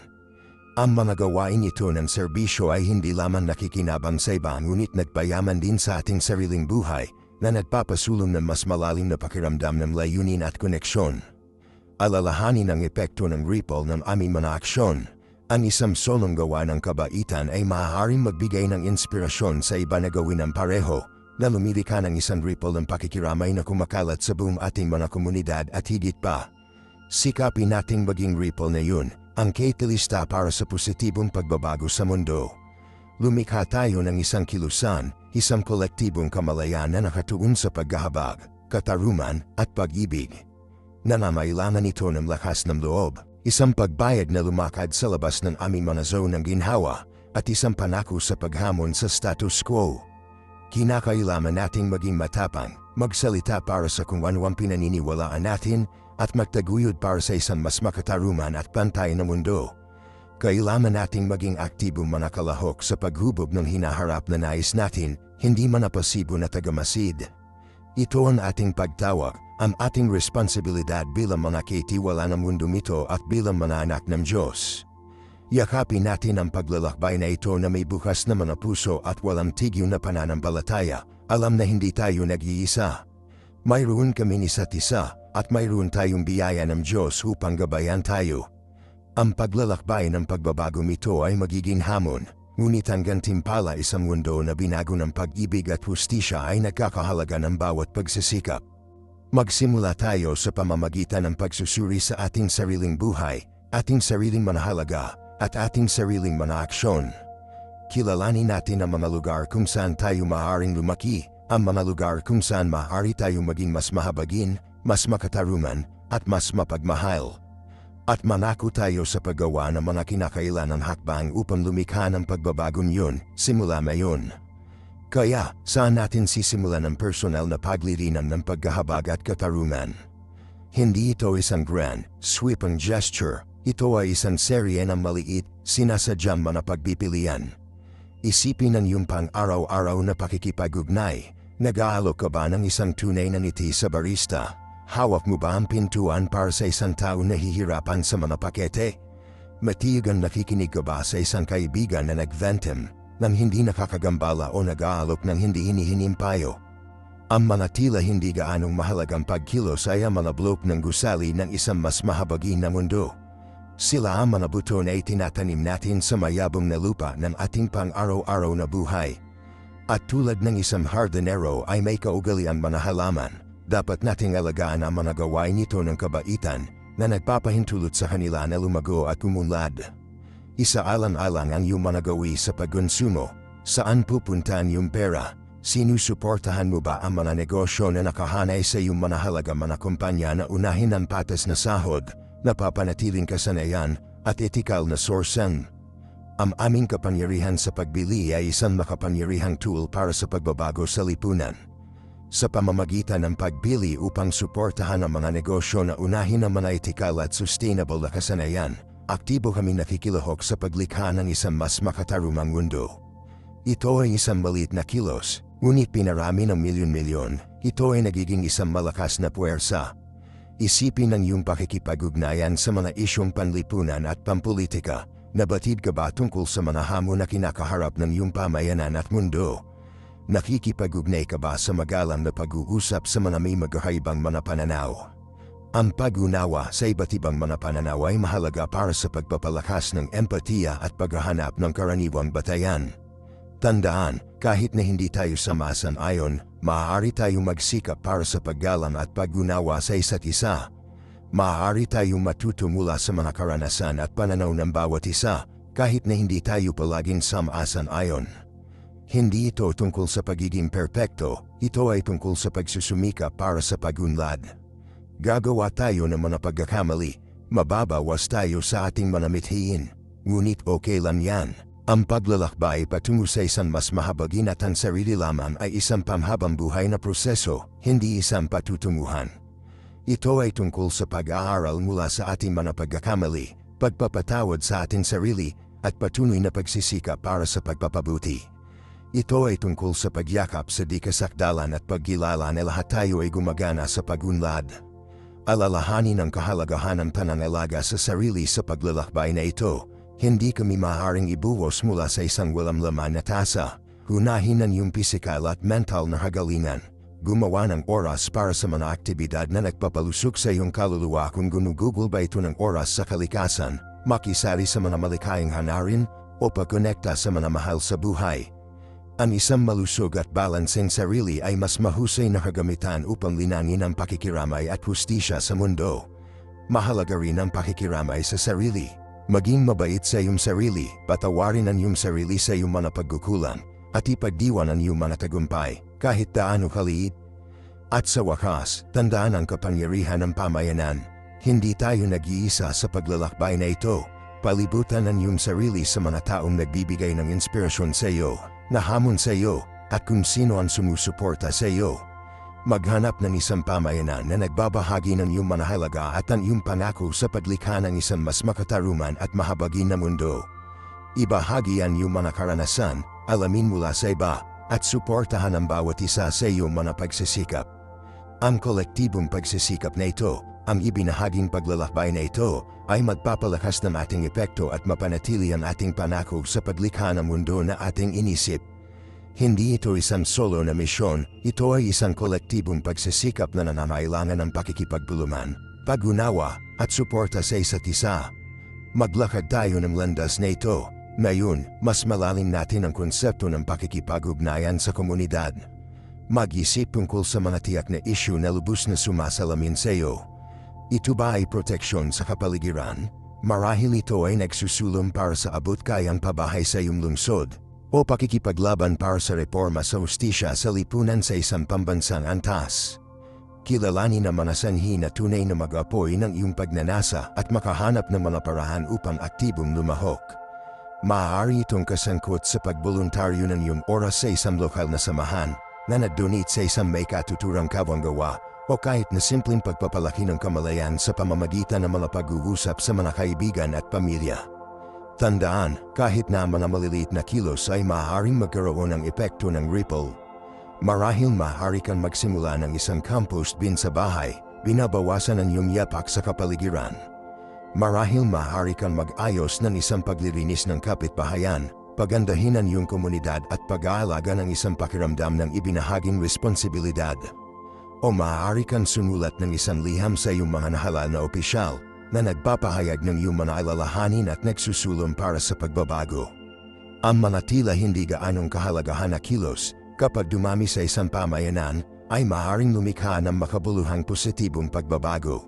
Ang mga gawain ito ng serbisyo ay hindi lamang nakikinabang sa iba ngunit nagpayaman din sa ating sariling buhay na nagpapasulong ng mas malalim na pakiramdam ng layunin at koneksyon. Alalahanin ang epekto ng ripple ng aming mga aksyon. Ang isang solong gawa ng kabaitan ay maaaring magbigay ng inspirasyon sa iba na gawin ang pareho, na lumilika ng isang ripple ng pakikiramay na kumakalat sa buong ating mga komunidad at higit pa. Sikapin nating maging ripple na yun, ang catalyst para sa positibong pagbabago sa mundo. Lumikha tayo ng isang kilusan, isang kolektibong kamalayan na nakatuon sa paghahabag, katarungan at pag-ibig. Nangangailangan ito ng lakas ng loob, isang pagbayad na lumakad sa labas ng aming mga zone ng ginhawa, at isang panako sa paghamon sa status quo. Kinakailangan nating maging matapang, magsalita para sa kung ano ang pinaniniwalaan natin, at magtaguyod para sa isang mas makatarungan at pantay na mundo. Kailangan nating maging aktibong manakalahok sa paghubog ng hinaharap na nais natin, hindi manapasibo na tagamasid. Ito ang ating pagtawag, ang ating responsibilidad bilang mga kaitiwala ng mundo nito at bilang mga anak ng Diyos. Yakapin natin ang paglalakbay na ito na may bukas na mga puso at walang tigil na pananampalataya, alam na hindi tayo nag-iisa. Mayroon kami ni isa't isa, at mayroon tayong biyaya ng Diyos upang gabayan tayo. Ang paglalakbay ng pagbabago nito ay magiging hamon, ngunit ang gantimpala isang mundo na binago ng pag-ibig at hustisya ay nagkakahalaga ng bawat pagsisikap. Magsimula tayo sa pamamagitan ng pagsusuri sa ating sariling buhay, ating sariling manahalaga, at ating sariling mga aksyon. Kilalanin natin ang mga lugar kung saan tayo maaaring lumaki, ang mga lugar kung saan maaari tayong maging mas mahabagin, mas makatarungan, at mas mapagmahal. At manako tayo sa paggawa ng mga kinakailanang hakbang upang lumikha ng pagbabagong yun, simula ngayon. Kaya, saan natin sisimulan ang personal na paglirinan ng paghahabag at katarungan? Hindi ito isang grand, sweeping gesture, ito ay isang serye ng maliit, sinasadyang mga pagpipilian. Isipin ang iyong pang-araw-araw na pakikipag-ugnay. Nag-aalok ka ba ng isang tunay na ngiti sa barista? Hawak mo ba ang pintuan para sa isang tao na hihirapan sa mga pakete? Matiyagang nakikinig ka ba sa isang kaibigan na nag-ventim, nang hindi nakakagambala o nag-aalok ng hindi hinihinimpayo? Ang mga tila hindi gaanong mahalagang pagkilos ay ang mga blok ng gusali ng isang mas mahabagi na mundo. Sila ang mga buto na itinatanim natin sa mayabong na lupa ng ating pang-araw-araw na buhay. At tulad ng isang hardinero ay may kaugaliang mga halaman, dapat nating alagaan ang mga gawain nito ng kabaitan na nagpapahintulot sa kanila na lumago at umunlad. Isaalang-alang ang iyong mga gawi sa pagkonsumo, saan pupunta ang iyong pera, sinusuportahan mo ba ang mga negosyo na nakahanay sa iyong manahalaga mga kumpanya na unahin ang patas na sahod, napapanatiling kasanayan, at etikal na sorsen. Ang aming kapangyarihan sa pagbili ay isang makapangyarihang tool para sa pagbabago sa lipunan. Sa pamamagitan ng pagbili upang suportahan ang mga negosyo na unahin ang mga etikal at sustainable na kasanayan, aktibo kami nakikilahok sa paglikha ng isang mas makatarungang mundo. Ito ay isang maliit na kilos, ngunit pinarami ng milyon-milyon, ito ay nagiging isang malakas na puwersa. Isipin ang iyong pakikipag-ugnayan sa mga isyong panlipunan at pampolitika. Nabatid ka ba tungkol sa mga hamon na kinakaharap ng iyong pamayanan at mundo? Nakikipag-ugnay ka ba sa magalang na pag-uusap sa mga may magkakaibang mga pananaw? Ang pag-unawa sa iba't ibang mga pananaw ay mahalaga para sa pagpapalakas ng empatiya at paghahanap ng karaniwang batayan. Tandaan, kahit na hindi tayo samasan-ayon, maaari tayong magsikap para sa paggalang at pag-unawa sa isa't isa. Maaari tayong matuto mula sa mga karanasan at pananaw ng bawat isa, kahit na hindi tayo palaging samasan-ayon. Hindi ito tungkol sa pagiging perpekto, ito ay tungkol sa pagsusumika para sa pagunlad. Gagawa tayo ng mga pagkakamali, mababawas tayo sa ating mga mithiin, ngunit okay lang yan. Ang paglalakbay patungo sa isang mas mahabagin at ang sarili lamang ay isang panghabang buhay na proseso, hindi isang patutunguhan. Ito ay tungkol sa pag-aaral mula sa ating mga pagkakamali, pagpapatawad sa ating sarili, at patuloy na pagsisikap para sa pagpapabuti. Ito ay tungkol sa pagyakap sa di kasakdalan at pagkilala na lahat tayo ay gumagana sa pagunlad. Alalahanin ang kahalagahan ng panangalaga sa sarili sa paglalakbay na ito. Hindi kami maaaring ibuhos mula sa isang walang laman na tasa. Hunahin ang iyong pisikal at mental na kagalingan. Gumawa ng oras para sa mga aktibidad na nagpapalusok sa iyong kaluluwa kung ginugugol ba ito ng oras sa kalikasan, makisali sa mga malikhaing hanarin, o pagkonekta sa mga mahal sa buhay. Ang isang malusog at balanseng sarili ay mas mahusay na kagamitan upang linangin ang pakikiramay at hustisya sa mundo. Mahalaga rin ang pakikiramay sa sarili. Maging mabait sa iyong sarili, patawarin ang iyong sarili sa iyong mga pagkukulang, at ipagdiwan ang iyong mga tagumpay, kahit gaano kaliit. At sa wakas, tandaan ang kapangyarihan ng pamayanan. Hindi tayo nag-iisa sa paglalakbay na ito. Palibutan ang iyong sarili sa mga taong nagbibigay ng inspirasyon sa iyo, nahamon sa iyo, at kung sino ang sumusuporta sa iyo. Maghanap ng isang pamayanan na nagbabahagi ng iyong mga halaga at ang iyong pangako sa paglikha ng isang mas makataruman at mahabagin na mundo. Ibahagi ang iyong mga karanasan, alamin mula sa iba, at suportahan ang bawat isa sa iyong mga pagsisikap. Ang kolektibong pagsisikap na ito, ang ibinahaging paglalakbay na ito, ay magpapalakas ng ating epekto at mapanatili ang ating pangako sa paglikha ng mundo na ating inisip. Hindi ito isang solo na misyon, ito ay isang kolektibong pagsisikap na nangangailangan ng pakikipagtulungan, pag-unawa, at suporta sa isa't isa. Maglakad tayo ng landas na ito. Ngayon, mas malalim natin ang konsepto ng pakikipag-ugnayan sa komunidad. Mag-isip tungkol sa mga tiyak na issue na lubos na sumasalamin sa iyo. Ito ba ay proteksyon sa kapaligiran? Marahil ito ay nagsusulong para sa abot kayang pabahay sa iyong lungsod, o pakikipaglaban para sa reforma sa hustisya sa lipunan sa isang pambansang antas. Kilalanin ang mga sanhi na tunay na mag-apoy ng iyong pagnanasa at makahanap ng mga paraan upang aktibong lumahok. Maaari itong kasangkot sa pagboluntaryo ng iyong oras sa isang lokal na samahan na nag-donate sa isang may katuturang kabanggawa, o kahit na simpleng pagpapalaki ng kamalayan sa pamamagitan ng mga pag-uusap sa mga kaibigan at pamilya. Tandaan, kahit na mga maliliit na kilos ay maaaring magkaroon ng epekto ng ripple. Marahil maaari kang magsimula ng isang compost bin sa bahay, binabawasan ang iyong yapak sa kapaligiran. Marahil maaari kang mag-ayos ng isang paglilinis ng kapitbahayan, pagandahin ang iyong komunidad at pag-aalaga ng isang pakiramdam ng ibinahaging responsibilidad. O maaari kang sumulat ng isang liham sa iyong mga nahalal na opisyal, na nagpapahayag ng iyong mga alalahanin at nagsusulong para sa pagbabago. Ang mga tila hindi gaanong kahalagahan na kilos, kapag dumami sa isang pamayanan, ay maaaring lumikha ng makabuluhang positibong pagbabago.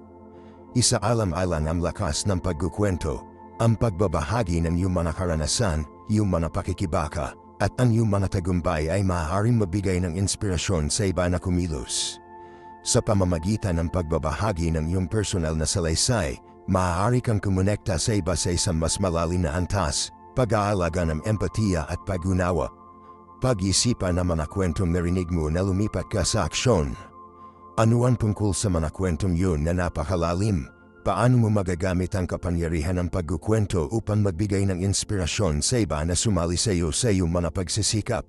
Isaalam-alang ang lakas ng pagkukwento, ang pagbabahagi ng iyong mga karanasan, iyong mga pakikibaka, at ang iyong mga tagumpay ay maaaring mabigay ng inspirasyon sa iba na kumilos. Sa pamamagitan ng pagbabahagi ng iyong personal na salaysay, maaari kang kumonekta sa iba sa isang mas malalim na antas, pag-aalaga ng empatiya at pag-unawa. Pag-isipan ang mga kwentong narinig mo na lumipat ka sa aksyon. Ano ang tungkol sa mga kwentong yun na napakalalim? Paano mo magagamit ang kapangyarihan ng pagkukwento upang magbigay ng inspirasyon sa iba na sumali sa iyo sa iyong mga pagsisikap?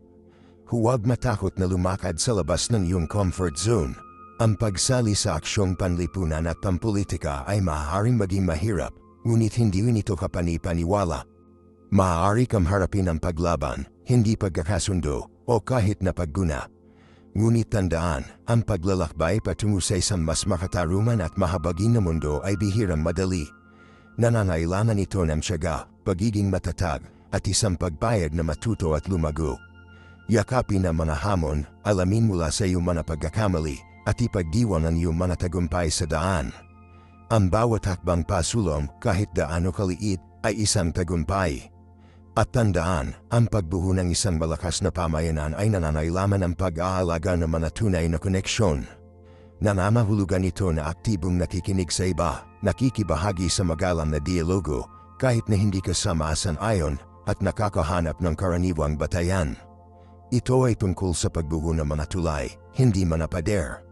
Huwag matakot na lumakad sa labas ng iyong comfort zone. Ang pagsali sa aksyong panlipunan at pampolitika ay maaaring maging mahirap, ngunit hindi ito kapani-paniwala. Maaari kang harapin ang paglaban, hindi pagkakasundo, o kahit na pagguna. Ngunit tandaan, ang paglalakbay patungo sa isang mas makataruman at mahabagin na mundo ay bihirang madali. Nanangailangan ito ng tiyaga, pagiging matatag, at isang pagpayag na matuto at lumago. Yakapin ang mga hamon, alamin mula sa iyong mga pagkakamali, at ipagdiwan ang iyong mga tagumpay sa daan. Ang bawat hakbang pasulong, kahit gaano kaliit, ay isang tagumpay. At tandaan, ang pagbuo ng isang malakas na pamayanan ay nananailaman ang pag-aalaga ng mga tunay na koneksyon. Nanamahulugan ito na aktibong nakikinig sa iba, nakikibahagi sa magalang na dialogo, kahit na hindi kasama ayon, at nakakahanap ng karaniwang batayan. Ito ay tungkol sa pagbuo ng mga tulay, hindi mga pader.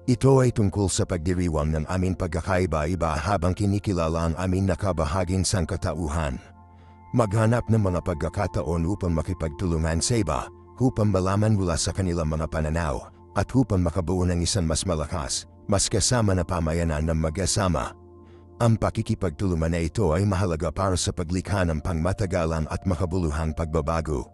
Ito ay tungkol sa pagdiriwang ng aming pagkakaiba-iba habang kinikilala ang aming nakabahaging sangkatauhan. Maghanap ng mga pagkakataon upang makipagtulungan sa iba, upang malaman mula sa kanilang mga pananaw, at upang makabuo ng isang mas malakas, mas kasama na pamayanan ng mag-asama. Ang pakikipagtulungan na ito ay mahalaga para sa paglikha ng pangmatagalan at makabuluhang pagbabago.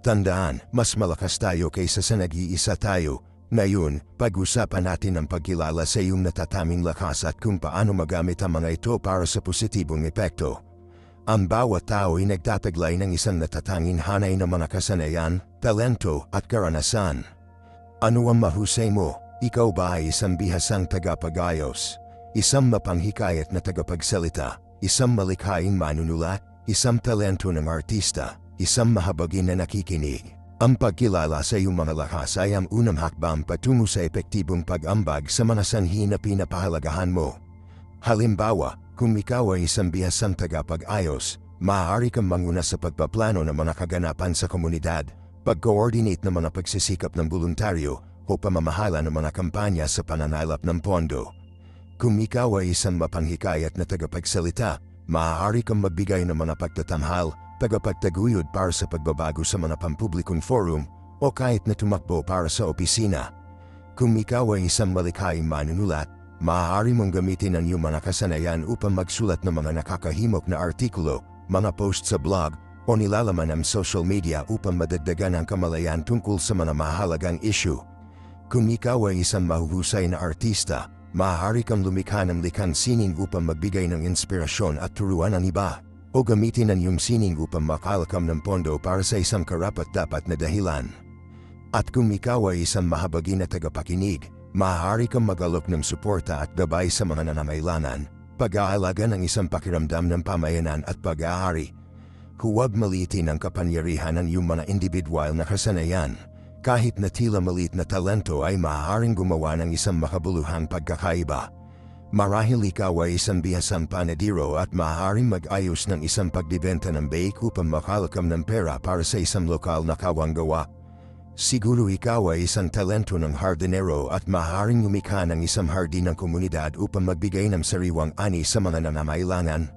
Tandaan, mas malakas tayo kaysa sa nag-iisa tayo. Ngayon, pag-usapan natin ang pagkilala sa iyong natataming lakas at kung paano magamit ang mga ito para sa positibong epekto. Ang bawat tao ay nagtataglay ng isang natatanging hanay ng mga kasanayan, talento at karanasan. Ano ang mahusay mo? Ikaw ba ay isang bihasang tagapagayos? Isang mapanghikayat na tagapagsalita? Isang malikhaing manunulat? Isang talento ng artista? Isang mahabagin na nakikinig? Ang pagkilala sa iyong mga lakas ay ang unang hakbang patungo sa epektibong pag-ambag sa mga sanhi na pinapahalagahan mo. Halimbawa, kung ikaw ay isang bihasang tagapag-ayos, maaari kang manguna sa pagpaplano ng mga kaganapan sa komunidad, pag-coordinate ng mga pagsisikap ng voluntaryo, o pamamahala ng mga kampanya sa pananalap ng pondo. Kung ikaw ay isang mapanghikayat na tagapagsalita, maaari kang magbigay ng mga pagtatanghal, tagapagtaguyod para sa pagbabago sa mga pampublikong forum, o kahit na tumakbo para sa opisina. Kung ikaw ay isang malikhaing manunulat, maaari mong gamitin ang iyong mga kasanayan upang magsulat ng mga nakakahimok na artikulo, mga post sa blog, o nilalaman ng social media upang madagdagan ang kamalayan tungkol sa mga mahalagang issue. Kung ikaw ay isang mahuhusay na artista, maaari kang lumikha ng likhang sining upang magbigay ng inspirasyon at turuan ang iba, o gamitin ang iyong sining upang makalakam ng pondo para sa isang karapat-dapat na dahilan. At kung ikaw ay isang mahabagin na tagapakinig, maaari kang mag-alok ng suporta at gabay sa mga nangangailangan, pag-aalaga ng isang pakiramdam ng pamayanan at pag-aari. Huwag maliitin ang kapangyarihan ng iyong mga individual na kasanayan. Kahit na tila maliit na talento ay maaaring gumawa ng isang makabuluhang pagkakaiba. Marahil ikaw ay isang bihasang panadiro at maaaring mag-ayos ng isang pagdibenta ng bake upang makalakam ng pera para sa isang lokal na kawanggawa. Siguro ikaw ay isang talento ng hardinero at maaaring lumikha ng isang hardin ng komunidad upang magbigay ng sariwang ani sa mga nangangailangan.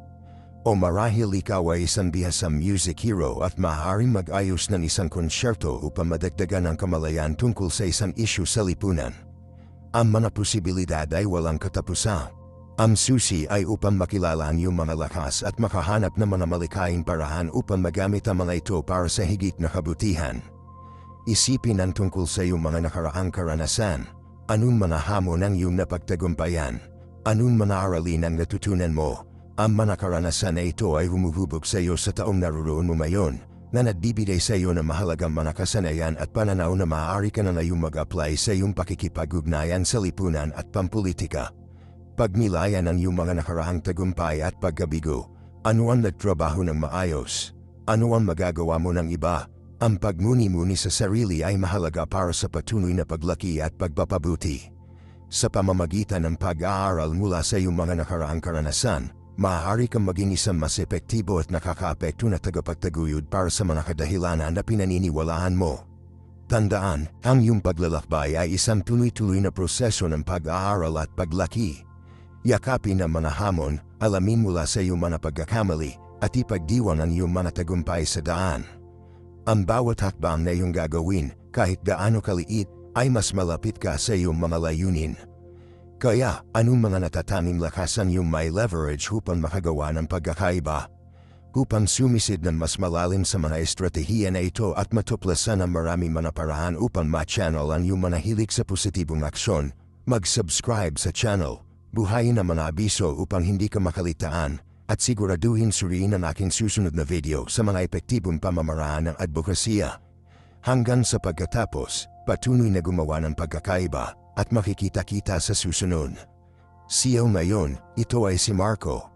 O marahil ikaw ay isang bihasang music hero at maaaring mag-ayos ng isang konsyerto upang madagdagan ang kamalayan tungkol sa isang issue sa lipunan. Ang mga posibilidad ay walang katapusan. Ang susi ay upang makilala ang iyong mga lakas at makahanap ng mga malikhaing paraan upang magamit ang mga ito para sa higit na kabutihan. Isipin ang tungkol sa iyong mga nakaraang karanasan. Anong mga hamon ang iyong napagtagumpayan? Anong mga aralin ang natutunan mo? Ang mga karanasan na ito ay humuhubog sa iyo sa taong naroon mo ngayon, na nagbibigay sa iyo ng mahalagang mga kasanayan at pananaw na maaari ka na ngayong mag-apply sa iyong pakikipag-ugnayan sa lipunan at pampolitika. Pagnilayan ang iyong mga nakaraang tagumpay at pagkabigo. Ano ang nagtrabaho ng maayos? Ano ang magagawa mo ng iba? Ang pagmuni-muni sa sarili ay mahalaga para sa patuloy na paglaki at pagpapabuti. Sa pamamagitan ng pag-aaral mula sa iyong mga nakaraang karanasan, maaari kang maging isang mas epektibo at nakakaapekto na tagapagtaguyod para sa mga kadahilanan na pinaniniwalaan mo. Tandaan, ang iyong paglalakbay ay isang tuloy-tuloy na proseso ng pag-aaral at paglaki. Yakapin ang mga hamon, alamin mula sa iyong mga pagkakamali, at ipagdiwang ang iyong mga tagumpay sa daan. Ang bawat hakbang na iyong gagawin, kahit gaano kaliit, ay mas malapit ka sa iyong mga layunin. Kaya, anong mga natatanging lakas ang iyong may leverage upang makagawa ng pagkakaiba? Upang sumisid ng mas malalim sa mga estratehiya na ito at matuklasan ang maraming mga paraan upang ma-channel ang iyong mga hilig sa positibong aksyon, mag-subscribe sa channel, buhayin ang mga abiso upang hindi ka makalitaan, at siguraduhin suriin ang aking susunod na video sa mga epektibong pamamaraan ng advokasya. Hanggang sa pagkatapos, patuloy na gumawa ng pagkakaiba, at makikita kita sa susunod. See you ngayon, ito ay si Marco.